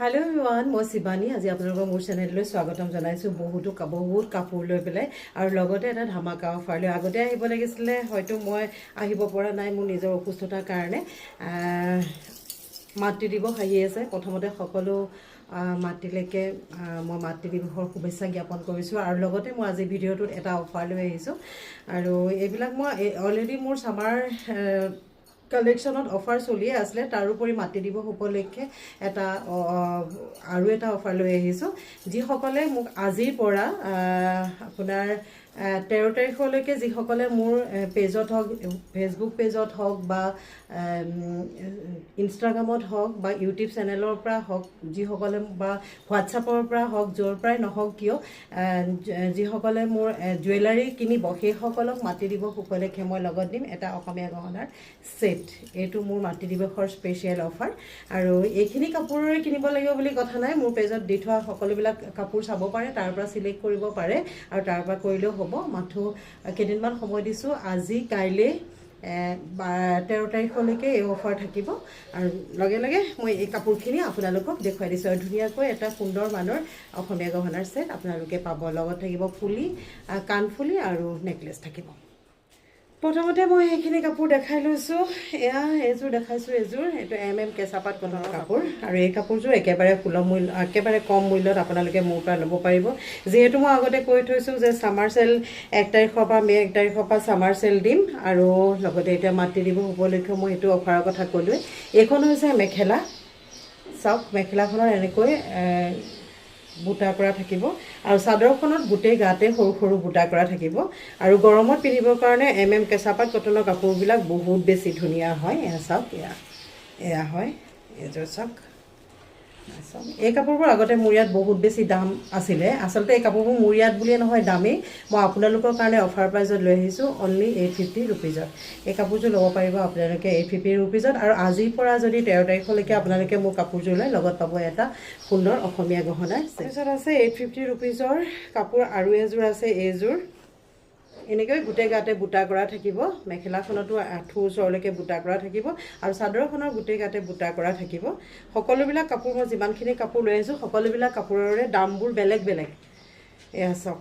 Hello everyone, মই শিবানী আজি আপোনালোকৰ মোৰ চেনেললৈ স্বাগতম জনাইছো বহুত কাপোৰ লৈ পেলাই আৰু লগতে এটা ধামাকা অফাৰ লৈ আগতে আহিব লাগিছিলে হয়তো মই আহিব পৰা নাই মোৰ নিজৰ অসুস্থতাৰ কাৰণে মাতৃ দিৱস আহি আছে প্ৰথমতে সকলো মাতৃলৈকে মই মাতৃ দিৱসৰ শুভেচ্ছা জ্ঞাপন কৰিছো আৰু লগতে মই আজি ভিডিঅ'টোত এটা অফাৰ লৈ আহিছো আৰু এইবিলাক মই অলৰেডি মোৰ সামাৰ কালেকশনত অফাৰ চলিয়ে আসলে তাৰোপৰি মাতৃ দিৱস উপলক্ষে এটা আৰু এটা অফাৰ লৈ আহিছো যি সকলে মোক আজিৰ পৰা আপোনাৰ 13 তাৰিখলৈকে যি সকলে মোৰ পেজত হক ফেসবুক পেজত হক বা ইনষ্টাগ্ৰামত হক বা ইউটিউব চেনেলৰ পৰা হক যি সকলে বা হোৱাটছআপৰ পৰা হক জোৰ প্ৰায় নহক কিয় যি সকলে মোৰ জুৱেলাৰী কিনিব সেই সকলক মাতৃ দিৱস উপলক্ষে মই লগত দিম এটা অসমীয়া গহনাৰ সেট এইটো মোৰ মাতৃ দিৱসৰ স্পেশাল অফাৰ আৰু এইখিনি কাপোৰৰে কিনিব লাগিব বুলি কথা নাই মোৰ পেজত দি থোৱা সকলোবিলাক কাপোৰ চাব পাৰে তাৰ পৰা সিলেক্ট কৰিব পাৰে আৰু তাৰ পৰা কৰিলেও হ'ব মাথো কেদিনমান সময় দিছো আজি কাইলে 13 তাৰিখলৈকে এই অফাৰ থাকিব আৰু লগে লগে মই এই কাপোৰখিনি আপোনালোকক দেখুৱাই দিছো আৰু ধুনিয়াকৈ এটা সুন্দৰ মানৰ অসমীয়া গহনাৰ সেট আপোনালোকে পাব লগত থাকিব ফুলি কানফুলি আৰু নেকলেছ থাকিব প্ৰথমতে মই এইখিনি কাপোৰ দেখাই লৈছো এয়া এজোৰ দেখাইছো এজোৰ এটো কেঁচাপাত কটনৰ কাপোৰ আৰু এই কাপোৰজোৰ একেবাৰে সুলভ মূল্য একেবাৰে কম মূল্যত আপোনালোকে মোৰ পৰা ল'ব পাৰিব যেহেতু মই আগতে কৈ থৈছো যে সামাৰ সেল 1 তাৰিখৰ পৰা মে 1 তাৰিখৰ পৰা সামাৰ সেল দিম আৰু লগতে এটা মাতৃ দিৱস উপলক্ষে মই এটো অফাৰৰ কথা ক'লো এইখন হৈছে মেখেলা সব মেখেলাখনৰ এনেকৈ বুটা কৰা থাকিব আৰু চাদৰখনত গুটেই গাতে সৰু সৰু বুটা কৰা থাকিব আৰু গৰমত পিন্ধিবৰ কাৰণে কেঁচাপাত কটনৰ কাপোৰবিলাক বহুত বেছি ধুনিয়া হয় এয়া চাওক এয়া হয় এজোৰ চাওক এই কাপোৰবোৰ আগতে মোৰ ইয়াত বহুত বেছি দাম আছিল আসলতে এই কাপোৰবোৰ মোৰ ইয়াত বুলিয়ে নহয় দামী মই আপোনালোকৰ কাৰণে অফাৰ প্ৰাইজত লৈ আহিছো অনলি 850 रुपीजত এই কাপোৰজোৰ ল'ব পাৰিব আপোনালোকে 850 रुपीजত আৰু আজিৰ পৰা যদি 13 তাৰিখলৈকে আপোনালোকে মোৰ কাপোৰজোৰ লৈ লগত পাব এটা সুন্দৰ অসমীয়া গহনা তাৰপিছত আছে 850 रुपीजৰ কাপোৰ আৰু এজোৰ আছে এজোৰ এনেকৈ গুটে গাতে বুটা কৰা থাকিব মেখেলাখনটো আঠু ওচৰলৈকে বুটা কৰা থাকিব আৰু চাদৰখনৰ গুটে গাতে বুটা কৰা থাকিব সকলোবিলাক কাপোৰ মই যিমানখিনি কাপোৰ লৈ আহিছো সকলোবিলাক কাপোৰৰে দামবোৰ বেলেগ বেলেগ এয়া চাওক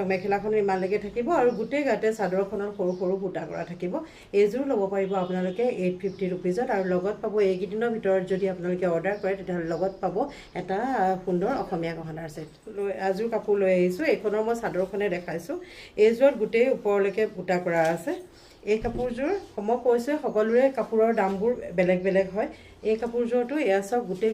মেখেলাখনৰ ইমানলৈকে থাকিব আৰু গুটে গাতে চাদৰখনৰ সৰু সৰু বুটা কৰা থাকিব এজোৰ ল'ব পাৰিব আপোনালোকে 850 रुपीजত আৰু লগত পাব এইকেইদিনৰ ভিতৰত যদি আপোনালোকে অৰ্ডাৰ কৰে তেতিয়া লগত পাব এটা সুন্দৰ অসমীয়া গহনাৰ সেট আজোৰ কাপোৰ লৈ আহিছো এইখনৰ মই চাদৰখনে দেখাইছো এজোৰত গুটেই ওপৰলৈকে বুটা কৰা আছে এই কাপোৰজোৰ মই কৈছে সকলোৰে কাপোৰৰ দামবোৰ বেলেগ বেলেগ হয় এই কাপোৰজোৰটো এয়া চাওক গুটেই